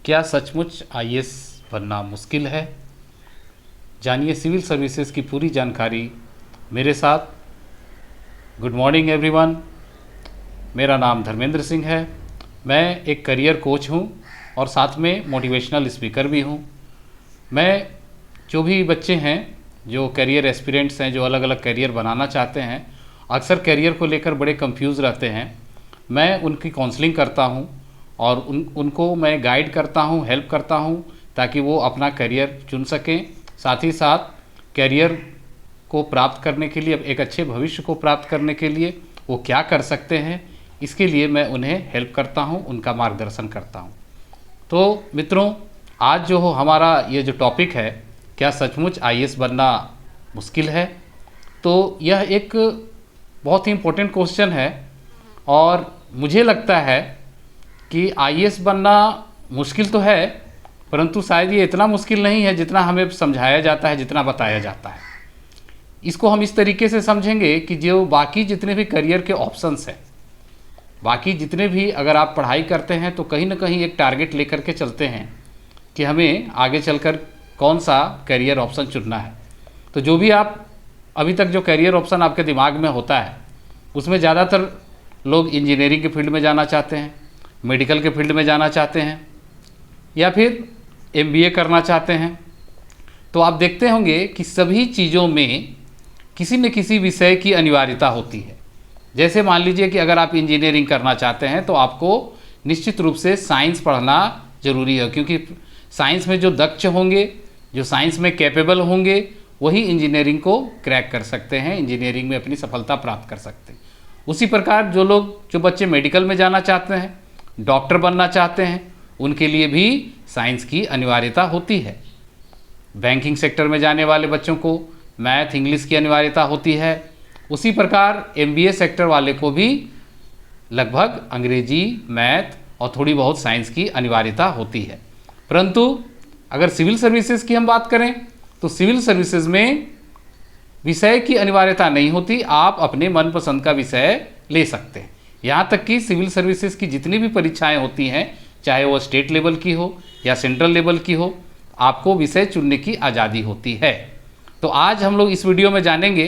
क्या सचमुच आईएएस बनना मुश्किल है? जानिए सिविल सर्विसेज की पूरी जानकारी मेरे साथ। गुड मॉर्निंग एवरीवन, मेरा नाम धर्मेंद्र सिंह है। मैं एक करियर कोच हूं और साथ में मोटिवेशनल स्पीकर भी हूं। मैं जो भी बच्चे हैं जो करियर एस्पिरेंट्स हैं, जो अलग अलग करियर बनाना चाहते हैं, अक्सर करियर को लेकर बड़े कंफ्यूज रहते हैं, मैं उनकी काउंसलिंग करता हूं और उनको मैं गाइड करता हूं, हेल्प करता हूं ताकि वो अपना करियर चुन सकें। साथ ही साथ करियर को प्राप्त करने के लिए, एक अच्छे भविष्य को प्राप्त करने के लिए वो क्या कर सकते हैं, इसके लिए मैं उन्हें हेल्प करता हूं, उनका मार्गदर्शन करता हूं। तो मित्रों, आज जो हमारा ये जो टॉपिक है, क्या सचमुच आईएएस बनना मुश्किल है, तो यह एक बहुत ही इम्पोर्टेंट क्वेश्चन है। और मुझे लगता है कि आईएएस बनना मुश्किल तो है, परंतु शायद ये इतना मुश्किल नहीं है जितना हमें समझाया जाता है, जितना बताया जाता है। इसको हम इस तरीके से समझेंगे कि जो बाकी जितने भी करियर के ऑप्शंस हैं, बाकी जितने भी, अगर आप पढ़ाई करते हैं तो कहीं ना कहीं एक टारगेट लेकर के चलते हैं कि हमें आगे चलकर कौन सा करियर ऑप्शन चुनना है। तो जो भी आप अभी तक जो करियर ऑप्शन आपके दिमाग में होता है, उसमें ज़्यादातर लोग इंजीनियरिंग के फील्ड में जाना चाहते हैं, मेडिकल के फील्ड में जाना चाहते हैं, या फिर एमबीए करना चाहते हैं। तो आप देखते होंगे कि सभी चीज़ों में किसी न किसी विषय की अनिवार्यता होती है। जैसे मान लीजिए कि अगर आप इंजीनियरिंग करना चाहते हैं तो आपको निश्चित रूप से साइंस पढ़ना ज़रूरी है, क्योंकि साइंस में जो दक्ष होंगे, जो साइंस में कैपेबल होंगे, वही इंजीनियरिंग को क्रैक कर सकते हैं, इंजीनियरिंग में अपनी सफलता प्राप्त कर सकते हैं। उसी प्रकार जो बच्चे मेडिकल में जाना चाहते हैं, डॉक्टर बनना चाहते हैं, उनके लिए भी साइंस की अनिवार्यता होती है। बैंकिंग सेक्टर में जाने वाले बच्चों को मैथ, इंग्लिश की अनिवार्यता होती है। उसी प्रकार एमबीए सेक्टर वाले को भी लगभग अंग्रेजी, मैथ और थोड़ी बहुत साइंस की अनिवार्यता होती है। परंतु अगर सिविल सर्विसेज की हम बात करें तो सिविल सर्विसेज में विषय की अनिवार्यता नहीं होती, आप अपने मनपसंद का विषय ले सकते हैं। यहाँ तक कि सिविल सर्विसेज की जितनी भी परीक्षाएं होती हैं, चाहे वो स्टेट लेवल की हो या सेंट्रल लेवल की हो, आपको विषय चुनने की आज़ादी होती है। तो आज हम लोग इस वीडियो में जानेंगे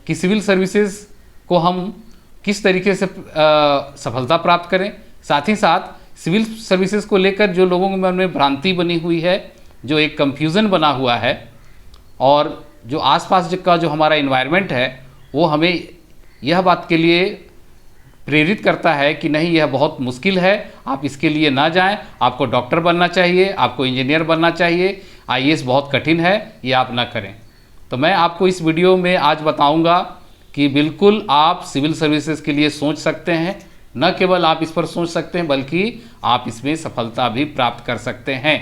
कि सिविल सर्विसेज को हम किस तरीके से सफलता प्राप्त करें। साथ ही साथ सिविल सर्विसेज को लेकर जो लोगों के मन में भ्रांति बनी हुई है, जो एक कंफ्यूजन बना हुआ है, और जो आसपास का जो हमारा इन्वायरमेंट है, वो हमें यह बात के लिए प्रेरित करता है कि नहीं, यह बहुत मुश्किल है, आप इसके लिए ना जाएं, आपको डॉक्टर बनना चाहिए, आपको इंजीनियर बनना चाहिए, आईएएस बहुत कठिन है, ये आप ना करें। तो मैं आपको इस वीडियो में आज बताऊंगा कि बिल्कुल आप सिविल सर्विसेज के लिए सोच सकते हैं। न केवल आप इस पर सोच सकते हैं, बल्कि आप इसमें सफलता भी प्राप्त कर सकते हैं।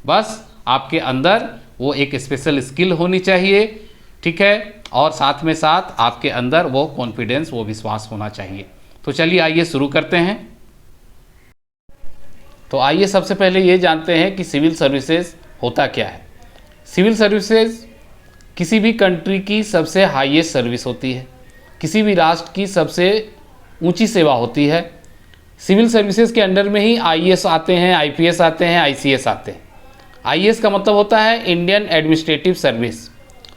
बस आपके अंदर वो एक स्पेशल स्किल होनी चाहिए, ठीक है, और साथ में साथ आपके अंदर वो कॉन्फिडेंस, वो विश्वास होना चाहिए। तो चलिए आइए शुरू करते हैं। तो आइए सबसे पहले ये जानते हैं कि सिविल सर्विसेज होता क्या है। सिविल सर्विसेज किसी भी कंट्री की सबसे हाईएस्ट सर्विस होती है, किसी भी राष्ट्र की सबसे ऊंची सेवा होती है। सिविल सर्विसेज के अंडर में ही आईएएस आते हैं, आईपीएस आते हैं, आईसीएस आते हैं। आईएएस का मतलब होता है इंडियन एडमिनिस्ट्रेटिव सर्विस,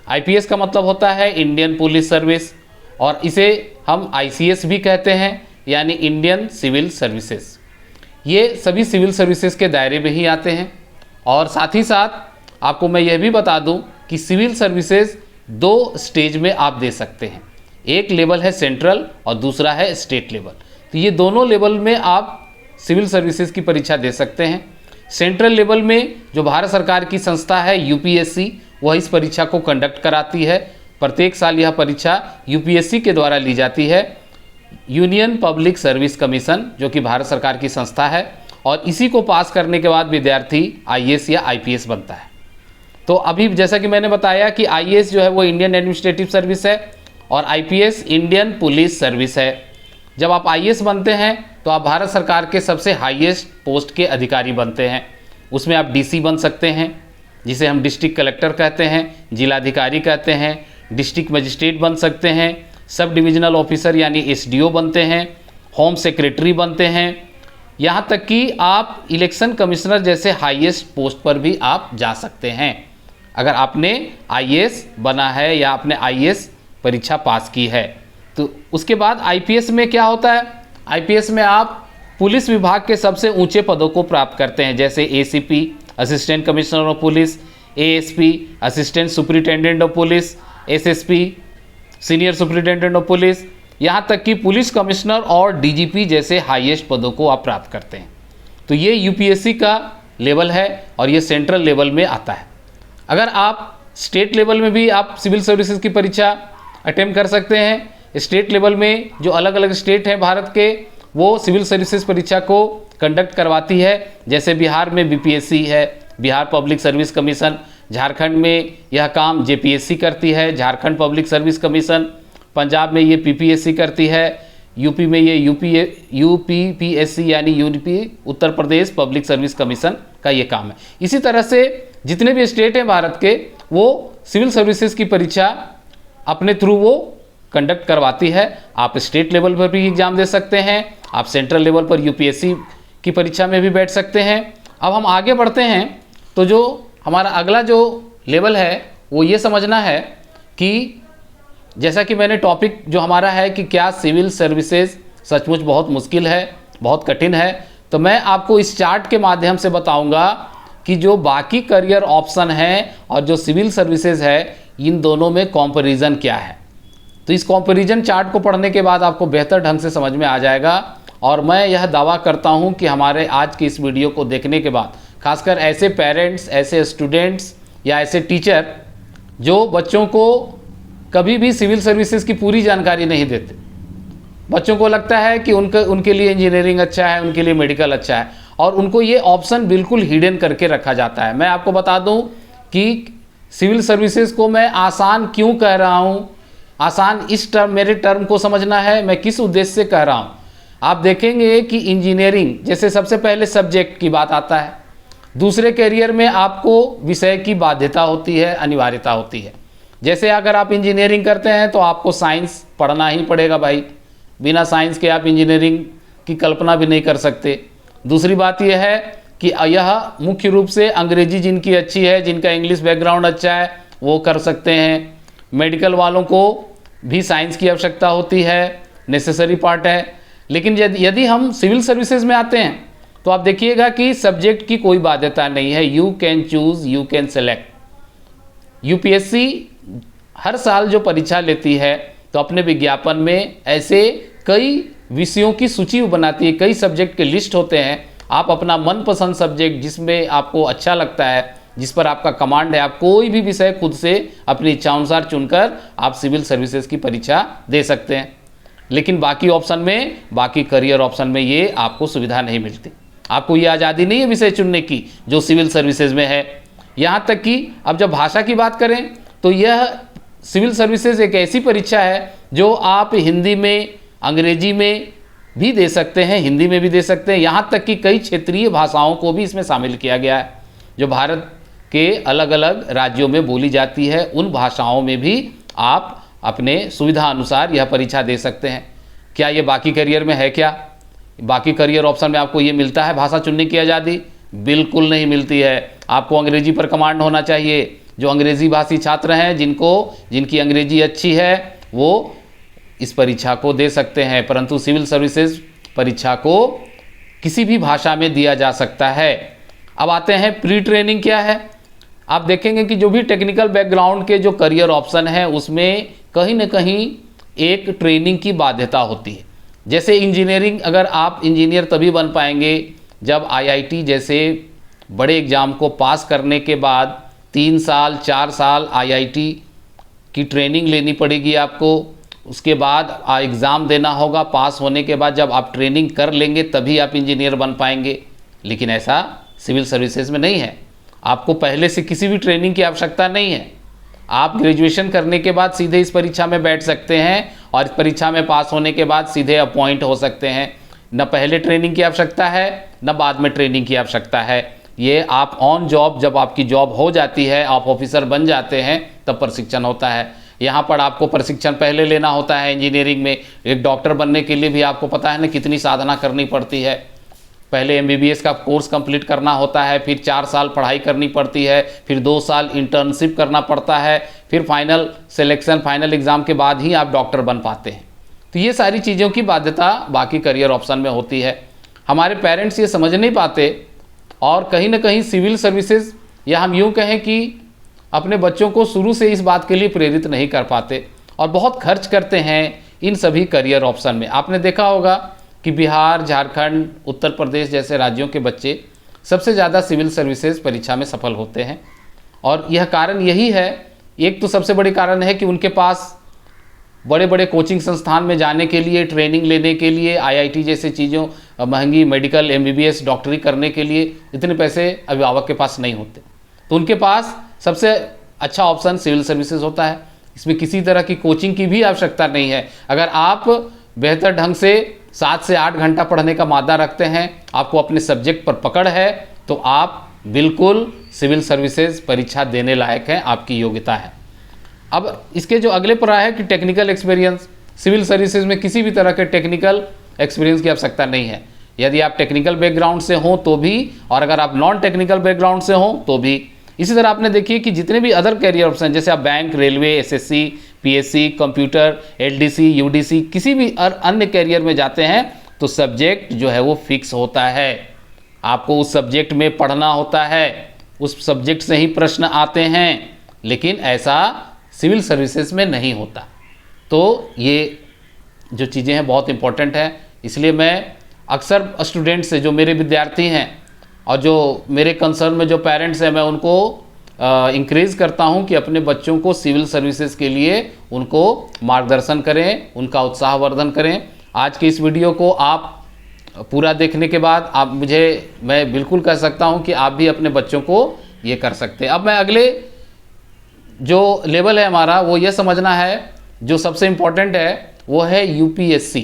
आईपीएस का मतलब होता है इंडियन पुलिस सर्विस, और इसे हम आईसीएस भी कहते हैं, यानी इंडियन सिविल सर्विसेज। ये सभी सिविल सर्विसेज के दायरे में ही आते हैं। और साथ ही साथ आपको मैं यह भी बता दूं कि सिविल सर्विसेज दो स्टेज में आप दे सकते हैं। एक लेवल है सेंट्रल और दूसरा है स्टेट लेवल। तो ये दोनों लेवल में आप सिविल सर्विसेज की परीक्षा दे सकते हैं। सेंट्रल लेवल में जो भारत सरकार की संस्था है यूपीएससी, वह इस परीक्षा को कंडक्ट कराती है। प्रत्येक साल यह परीक्षा यूपीएससी के द्वारा ली जाती है, यूनियन पब्लिक सर्विस कमीशन, जो कि भारत सरकार की संस्था है, और इसी को पास करने के बाद विद्यार्थी आईएएस या आईपीएस बनता है। तो अभी जैसा कि मैंने बताया कि आईएएस जो है वो इंडियन एडमिनिस्ट्रेटिव सर्विस है और आईपीएस इंडियन पुलिस सर्विस है। जब आप आईएएस बनते हैं तो आप भारत सरकार के सबसे हाईएस्ट पोस्ट के अधिकारी बनते हैं। उसमें आप डीसी बन सकते हैं, जिसे हम डिस्ट्रिक्ट कलेक्टर कहते हैं, जिलाधिकारी कहते हैं, डिस्ट्रिक्ट मजिस्ट्रेट बन सकते हैं, सब डिविजनल ऑफिसर यानी एसडीओ बनते हैं, होम सेक्रेटरी बनते हैं, यहाँ तक कि आप इलेक्शन कमिश्नर जैसे हाईएस्ट पोस्ट पर भी आप जा सकते हैं अगर आपने आईएएस बना है या आपने आईएएस परीक्षा पास की है। तो उसके बाद आईपीएस में क्या होता है, आईपीएस में आप पुलिस विभाग के सबसे ऊंचे पदों को प्राप्त करते हैं, जैसे ACP assistant commissioner of police, ASP assistant superintendent of police, SSP senior superintendent of police, यहाँ तक कि पुलिस कमिश्नर और डीजीपी जैसे हाईएस्ट पदों को आप प्राप्त करते हैं। तो ये यूपीएससी का लेवल है और ये सेंट्रल लेवल में आता है। अगर आप स्टेट लेवल में भी आप सिविल सर्विसेज की परीक्षा अटेम्प्ट कर सकते हैं। स्टेट लेवल में जो अलग अलग स्टेट हैं भारत के, वो सिविल सर्विसेज परीक्षा को कंडक्ट करवाती है। जैसे बिहार में बीपीएससी है, Bihar public service commission. Jharkhand में यह काम जेपीएससी करती है, Jharkhand public service commission. Punjab में ये पीपीएससी करती है। यूपी में ये यूपीपीएससी यानी UP Uttar Pradesh public service commission का ये काम है। इसी तरह से जितने भी स्टेट हैं भारत के, वो सिविल सर्विसेज की परीक्षा अपने थ्रू वो कंडक्ट करवाती है। आप स्टेट लेवल पर भी एग्जाम दे सकते हैं, आप सेंट्रल लेवल पर यूपीएससी की परीक्षा में भी बैठ सकते हैं। अब हम आगे बढ़ते हैं तो जो हमारा अगला जो लेवल है वो ये समझना है कि जैसा कि मैंने टॉपिक जो हमारा है कि क्या सिविल सर्विसेज सचमुच बहुत मुश्किल है, बहुत कठिन है, तो मैं आपको इस चार्ट के माध्यम से बताऊंगा कि जो बाकी करियर ऑप्शन हैं और जो सिविल सर्विसेज है, इन दोनों में कंपैरिजन क्या है। तो इस कंपैरिजन चार्ट को पढ़ने के बाद आपको बेहतर ढंग से समझ में आ जाएगा। और मैं यह दावा करता हूं कि हमारे आज की इस वीडियो को देखने के बाद खासकर ऐसे पेरेंट्स, ऐसे स्टूडेंट्स या ऐसे टीचर जो बच्चों को कभी भी सिविल सर्विसेज की पूरी जानकारी नहीं देते, बच्चों को लगता है कि उनके लिए इंजीनियरिंग अच्छा है, उनके लिए मेडिकल अच्छा है, और उनको ये ऑप्शन बिल्कुल हिडन करके रखा जाता है। मैं आपको बता दूं कि सिविल सर्विसेज को मैं आसान क्यों कह रहा हूं। आसान इस मेरे टर्म को समझना है, मैं किस उद्देश्य से कह रहा हूं। आप देखेंगे कि इंजीनियरिंग जैसे सबसे पहले सब्जेक्ट की बात आता है, दूसरे कैरियर में आपको विषय की बाध्यता होती है, अनिवार्यता होती है। जैसे अगर आप इंजीनियरिंग करते हैं तो आपको साइंस पढ़ना ही पड़ेगा भाई, बिना साइंस के आप इंजीनियरिंग की कल्पना भी नहीं कर सकते। दूसरी बात यह है कि यह मुख्य रूप से अंग्रेजी जिनकी अच्छी है, जिनका इंग्लिश बैकग्राउंड अच्छा है, वो कर सकते हैं। मेडिकल वालों को भी साइंस की आवश्यकता होती है, नेसेसरी पार्ट है। लेकिन यदि हम सिविल सर्विसेज में आते हैं तो आप देखिएगा कि सब्जेक्ट की कोई बाध्यता नहीं है, you can choose, you can select. UPSC हर साल जो परीक्षा लेती है तो अपने विज्ञापन में ऐसे कई विषयों की सूची बनाती है, कई सब्जेक्ट के लिस्ट होते हैं। आप अपना मनपसंद सब्जेक्ट जिसमें आपको अच्छा लगता है, जिस पर आपका कमांड है, आप कोई भी विषय खुद से अपनी इच्छानुसार चुनकर आप सिविल सर्विसेज की परीक्षा दे सकते हैं। लेकिन बाकी ऑप्शन में, बाकी करियर ऑप्शन में ये आपको सुविधा नहीं मिलती, आपको ये आज़ादी नहीं है विषय चुनने की जो सिविल सर्विसेज में है। यहाँ तक कि अब जब भाषा की बात करें तो यह सिविल सर्विसेज एक ऐसी परीक्षा है जो आप हिंदी में, अंग्रेजी में भी दे सकते हैं, हिंदी में भी दे सकते हैं। यहाँ तक कि कई क्षेत्रीय भाषाओं को भी इसमें शामिल किया गया है, जो भारत के अलग अलग राज्यों में बोली जाती है। उन भाषाओं में भी आप अपने सुविधा अनुसार यह परीक्षा दे सकते हैं। क्या ये बाकी करियर में है? क्या बाकी करियर ऑप्शन में आपको ये मिलता है भाषा चुनने की आज़ादी? बिल्कुल नहीं मिलती है। आपको अंग्रेजी पर कमांड होना चाहिए। जो अंग्रेजी भाषी छात्र हैं, जिनकी अंग्रेजी अच्छी है, वो इस परीक्षा को दे सकते हैं। परंतु सिविल सर्विसेज परीक्षा को किसी भी भाषा में दिया जा सकता है। अब आते हैं प्री ट्रेनिंग क्या है। आप देखेंगे कि जो भी टेक्निकल बैकग्राउंड के जो करियर ऑप्शन है उसमें कहीं ना कहीं एक ट्रेनिंग की बाध्यता होती है। जैसे इंजीनियरिंग, अगर आप इंजीनियर तभी बन पाएंगे जब आईआईटी जैसे बड़े एग्ज़ाम को पास करने के बाद 3 साल 4 साल आईआईटी की ट्रेनिंग लेनी पड़ेगी आपको। उसके बाद एग्ज़ाम देना होगा, पास होने के बाद जब आप ट्रेनिंग कर लेंगे तभी आप इंजीनियर बन पाएंगे। लेकिन ऐसा सिविल सर्विसेज में नहीं है। आपको पहले से किसी भी ट्रेनिंग की आवश्यकता नहीं है। आप ग्रेजुएशन करने के बाद सीधे इस परीक्षा में बैठ सकते हैं और इस परीक्षा में पास होने के बाद सीधे अपॉइंट हो सकते हैं। न पहले ट्रेनिंग की आवश्यकता है, न बाद में ट्रेनिंग की आवश्यकता है। ये आप ऑन जॉब, जब आपकी जॉब हो जाती है, आप ऑफिसर बन जाते हैं, तब प्रशिक्षण होता है। यहाँ पर आपको प्रशिक्षण पहले लेना होता है। इंजीनियरिंग में एक डॉक्टर बनने के लिए भी आपको पता है ना कितनी साधना करनी पड़ती है। पहले MBBS का कोर्स कंप्लीट करना होता है, फिर 4 साल पढ़ाई करनी पड़ती है, फिर 2 साल इंटर्नशिप करना पड़ता है, फिर फाइनल सिलेक्शन, फाइनल एग्ज़ाम के बाद ही आप डॉक्टर बन पाते हैं। तो ये सारी चीज़ों की बाध्यता बाकी करियर ऑप्शन में होती है। हमारे पेरेंट्स ये समझ नहीं पाते और कहीं ना कहीं सिविल सर्विसेज, या हम यूँ कहें कि अपने बच्चों को शुरू से इस बात के लिए प्रेरित नहीं कर पाते और बहुत खर्च करते हैं इन सभी करियर ऑप्शन में। आपने देखा होगा कि बिहार, झारखंड, उत्तर प्रदेश जैसे राज्यों के बच्चे सबसे ज़्यादा सिविल सर्विसेज परीक्षा में सफल होते हैं और यह कारण यही है, एक तो सबसे बड़ी कारण है कि उनके पास बड़े बड़े कोचिंग संस्थान में जाने के लिए, ट्रेनिंग लेने के लिए, IIT जैसे चीज़ों, महंगी मेडिकल, MBBS, डॉक्टरी करने के लिए इतने पैसे अभिभावक के पास नहीं होते। तो उनके पास सबसे अच्छा ऑप्शन सिविल सर्विसेज होता है। इसमें किसी तरह की कोचिंग की भी आवश्यकता नहीं है। अगर आप बेहतर ढंग से 7 से 8 घंटा पढ़ने का मादा रखते हैं, आपको अपने सब्जेक्ट पर पकड़ है, तो आप बिल्कुल सिविल सर्विसेज परीक्षा देने लायक हैं, आपकी योग्यता है। अब इसके जो अगले पर है कि टेक्निकल एक्सपीरियंस, सिविल सर्विसेज में किसी भी तरह के टेक्निकल एक्सपीरियंस की आवश्यकता नहीं है। यदि आप टेक्निकल बैकग्राउंड से हों तो भी, और अगर आप नॉन टेक्निकल बैकग्राउंड से हों तो भी। इसी तरह आपने देखिए कि जितने भी अदर कैरियर ऑप्शन, जैसे आप bank, railway, SSC, PSC, computer, LDC, UDC, किसी भी अन्य कैरियर में जाते हैं तो सब्जेक्ट जो है वो फिक्स होता है। आपको उस सब्जेक्ट में पढ़ना होता है, उस सब्जेक्ट से ही प्रश्न आते हैं, लेकिन ऐसा सिविल सर्विसेज में नहीं होता। तो ये जो चीज़ें हैं बहुत इंपॉर्टेंट है। इसलिए मैं अक्सर स्टूडेंट से, जो मेरे विद्यार्थी हैं और जो मेरे कंसर्न में जो पेरेंट्स हैं, मैं उनको इंक्रेज करता हूं कि अपने बच्चों को सिविल सर्विसेज के लिए उनको मार्गदर्शन करें, उनका उत्साहवर्धन करें। आज की इस वीडियो को आप पूरा देखने के बाद मैं बिल्कुल कह सकता हूं कि आप भी अपने बच्चों को ये कर सकते हैं। अब मैं अगले जो लेवल है हमारा, वो ये समझना है, जो सबसे इम्पोर्टेंट है वो है UPSC,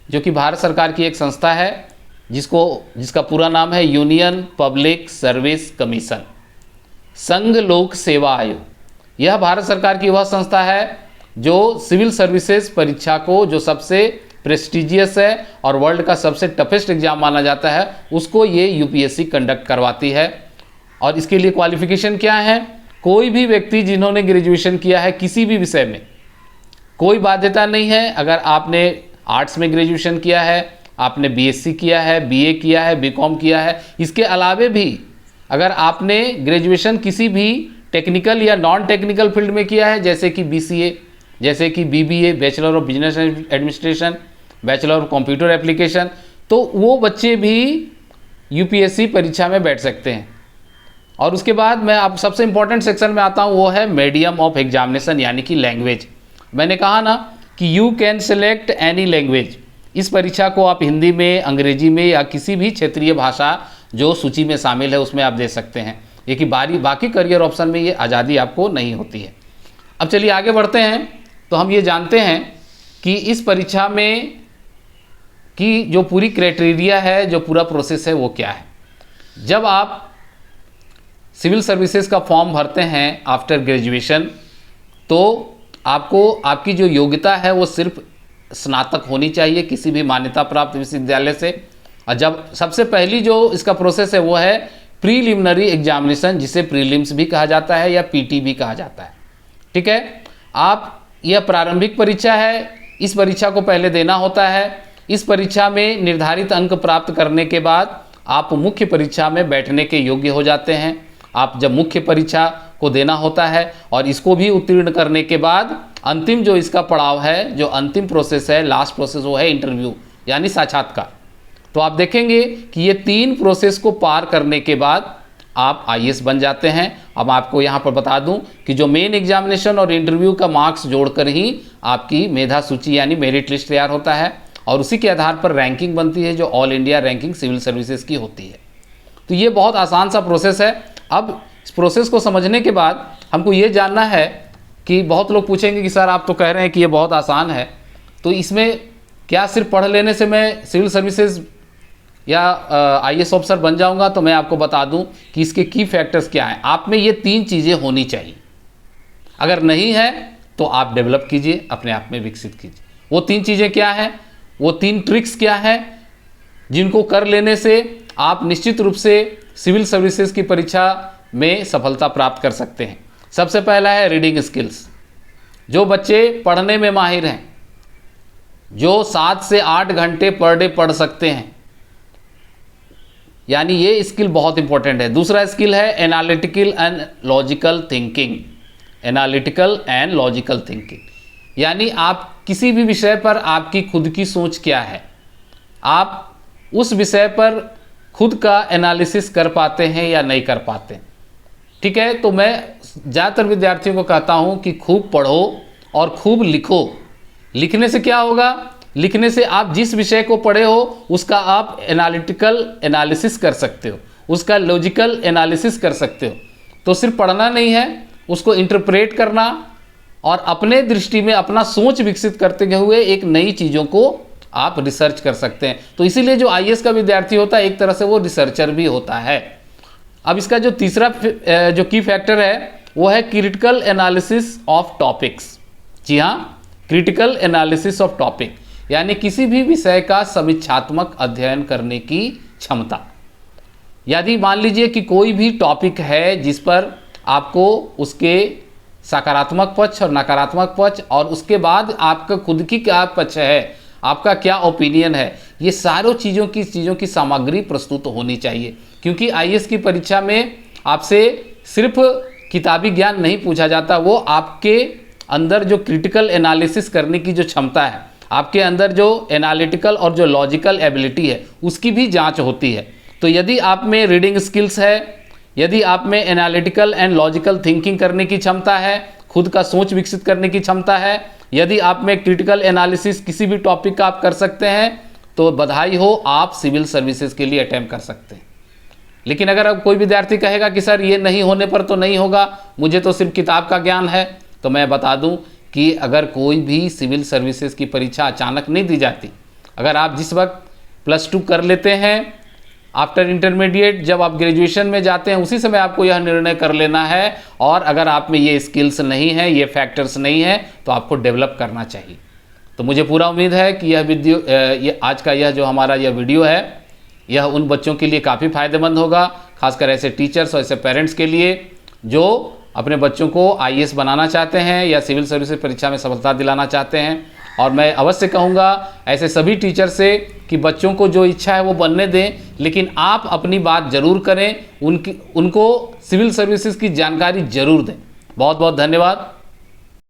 जो कि भारत सरकार की एक संस्था है, जिसका पूरा नाम है यूनियन पब्लिक सर्विस कमीशन, संघ लोक सेवा आयोग। यह भारत सरकार की वह संस्था है जो सिविल सर्विसेज परीक्षा को, जो सबसे प्रेस्टिजियस है और वर्ल्ड का सबसे टफेस्ट एग्जाम माना जाता है, उसको ये UPSC कंडक्ट करवाती है। और इसके लिए क्वालिफिकेशन क्या है? कोई भी व्यक्ति जिन्होंने ग्रेजुएशन किया है किसी भी विषय में, कोई बाध्यता नहीं है। अगर आपने आर्ट्स में ग्रेजुएशन किया है, आपने BSc किया है, BA किया है, BCom किया है, इसके अलावे भी अगर आपने ग्रेजुएशन किसी भी टेक्निकल या नॉन टेक्निकल फील्ड में किया है, जैसे कि BCA, जैसे कि BBA, bachelor of business administration, bachelor of computer application, तो वो बच्चे भी UPSC परीक्षा में बैठ सकते हैं। और उसके बाद मैं आप सबसे इंपॉर्टेंट सेक्शन में आता हूँ, वो है मीडियम ऑफ एग्जामिनेशन, यानी कि लैंग्वेज। मैंने कहा ना कि you can select any language. इस परीक्षा को आप हिंदी में, अंग्रेजी में या किसी भी क्षेत्रीय भाषा जो सूची में शामिल है उसमें आप दे सकते हैं। ये कि बाकी करियर ऑप्शन में ये आज़ादी आपको नहीं होती है। अब चलिए आगे बढ़ते हैं। तो हम ये जानते हैं कि इस परीक्षा में की जो पूरी क्राइटेरिया है, जो पूरा प्रोसेस है, वो क्या है। जब आप सिविल सर्विसेज का फॉर्म भरते हैं आफ्टर ग्रेजुएशन, तो आपको आपकी जो योग्यता है वो सिर्फ स्नातक होनी चाहिए किसी भी मान्यता प्राप्त विश्वविद्यालय से। और जब सबसे पहली जो इसका प्रोसेस है वो है प्रीलिमिनरी एग्जामिनेशन, जिसे प्रीलिम्स भी कहा जाता है या PT भी कहा जाता है। ठीक है, यह प्रारंभिक परीक्षा है। इस परीक्षा को पहले देना होता है। इस परीक्षा में निर्धारित अंक प्राप्त करने के बाद आप मुख्य परीक्षा में बैठने के योग्य हो जाते हैं। आप जब मुख्य परीक्षा को देना होता है और इसको भी उत्तीर्ण करने के बाद अंतिम जो इसका पड़ाव है, जो अंतिम प्रोसेस है, लास्ट प्रोसेस, वो है इंटरव्यू यानी साक्षात्कार। तो आप देखेंगे कि ये 3 प्रोसेस को पार करने के बाद आप IAS बन जाते हैं। अब आपको यहाँ पर बता दूं कि जो मेन एग्जामिनेशन और इंटरव्यू का मार्क्स जोड़कर ही आपकी मेधा सूची यानी मेरिट लिस्ट तैयार होता है और उसी के आधार पर रैंकिंग बनती है, जो all India ranking civil services की होती है। तो ये बहुत आसान सा प्रोसेस है। अब इस प्रोसेस को समझने के बाद हमको ये जानना है कि बहुत लोग पूछेंगे कि सर आप तो कह रहे हैं कि ये बहुत आसान है, तो इसमें क्या सिर्फ पढ़ लेने से मैं सिविल सर्विसेज या IAS ऑफिसर बन जाऊंगा? तो मैं आपको बता दूं कि इसके की फैक्टर्स क्या हैं। आप में ये 3 चीज़ें होनी चाहिए। अगर नहीं है तो आप डेवलप कीजिए, अपने आप में विकसित कीजिए। वो 3 चीज़ें क्या हैं, वो 3 ट्रिक्स क्या हैं जिनको कर लेने से आप निश्चित रूप से सिविल सर्विसेज की परीक्षा में सफलता प्राप्त कर सकते हैं। सबसे पहला है रीडिंग स्किल्स। जो बच्चे पढ़ने में माहिर हैं, जो 7 से 8 घंटे पर डे पढ़ सकते हैं, यानी ये स्किल बहुत इंपॉर्टेंट है। दूसरा स्किल है analytical and logical thinking. Analytical and logical thinking यानी आप किसी भी विषय पर आपकी खुद की सोच क्या है, आप उस विषय पर खुद का एनालिसिस कर पाते हैं या नहीं कर पाते। ठीक है, तो मैं ज़्यादातर विद्यार्थियों को कहता हूँ कि खूब पढ़ो और खूब लिखो। लिखने से क्या होगा? लिखने से आप जिस विषय को पढ़े हो उसका आप एनालिटिकल एनालिसिस कर सकते हो, उसका लॉजिकल एनालिसिस कर सकते हो। तो सिर्फ पढ़ना नहीं है, उसको इंटरप्रेट करना और अपने दृष्टि में अपना सोच विकसित करते हुए एक नई चीज़ों को आप रिसर्च कर सकते हैं। तो इसीलिए जो आईएएस का विद्यार्थी होता है एक तरह से वो रिसर्चर भी होता है। अब इसका जो तीसरा जो की फैक्टर है वो है क्रिटिकल एनालिसिस ऑफ टॉपिक्स। जी हाँ, क्रिटिकल एनालिसिस ऑफ टॉपिक यानी किसी भी विषय का समीक्षात्मक अध्ययन करने की क्षमता। यदि मान लीजिए कि कोई भी टॉपिक है जिस पर आपको उसके सकारात्मक पक्ष और नकारात्मक पक्ष और उसके बाद आपका खुद की क्या पक्ष है, आपका क्या ओपिनियन है, ये सारों चीज़ों की सामग्री प्रस्तुत होनी चाहिए। क्योंकि आईएएस की परीक्षा में आपसे सिर्फ किताबी ज्ञान नहीं पूछा जाता, वो आपके अंदर जो क्रिटिकल एनालिसिस करने की जो क्षमता है, आपके अंदर जो एनालिटिकल और जो लॉजिकल एबिलिटी है उसकी भी जांच होती है। तो यदि आप में रीडिंग स्किल्स है, यदि आप में एनालिटिकल एंड लॉजिकल थिंकिंग करने की क्षमता है, खुद का सोच विकसित करने की क्षमता है, यदि आप में क्रिटिकल एनालिसिस किसी भी टॉपिक का आप कर सकते हैं, तो बधाई हो, आप सिविल सर्विसेज के लिए अटेम्प्ट कर सकते हैं। लेकिन अगर अब कोई विद्यार्थी कहेगा कि सर ये नहीं होने पर तो नहीं होगा, मुझे तो सिर्फ किताब का ज्ञान है, तो मैं बता दूं कि अगर कोई भी सिविल सर्विसेज की परीक्षा अचानक नहीं दी जाती। अगर आप जिस वक्त +2 कर लेते हैं, आफ्टर इंटरमीडिएट जब आप ग्रेजुएशन में जाते हैं, उसी समय आपको यह निर्णय कर लेना है। और अगर आप में ये स्किल्स नहीं है, ये फैक्टर्स नहीं है, तो आपको डेवलप करना चाहिए। तो मुझे पूरा उम्मीद है कि ये आज का यह जो हमारा यह वीडियो है, यह उन बच्चों के लिए काफ़ी फायदेमंद होगा, खासकर ऐसे टीचर्स और ऐसे पेरेंट्स के लिए जो अपने बच्चों को आईएएस बनाना चाहते हैं या सिविल सर्विसेज परीक्षा में सफलता दिलाना चाहते हैं। और मैं अवश्य कहूँगा ऐसे सभी टीचर से कि बच्चों को जो इच्छा है वो बनने दें, लेकिन आप अपनी बात ज़रूर करें, उनको सिविल सर्विसेज की जानकारी ज़रूर दें। बहुत बहुत धन्यवाद।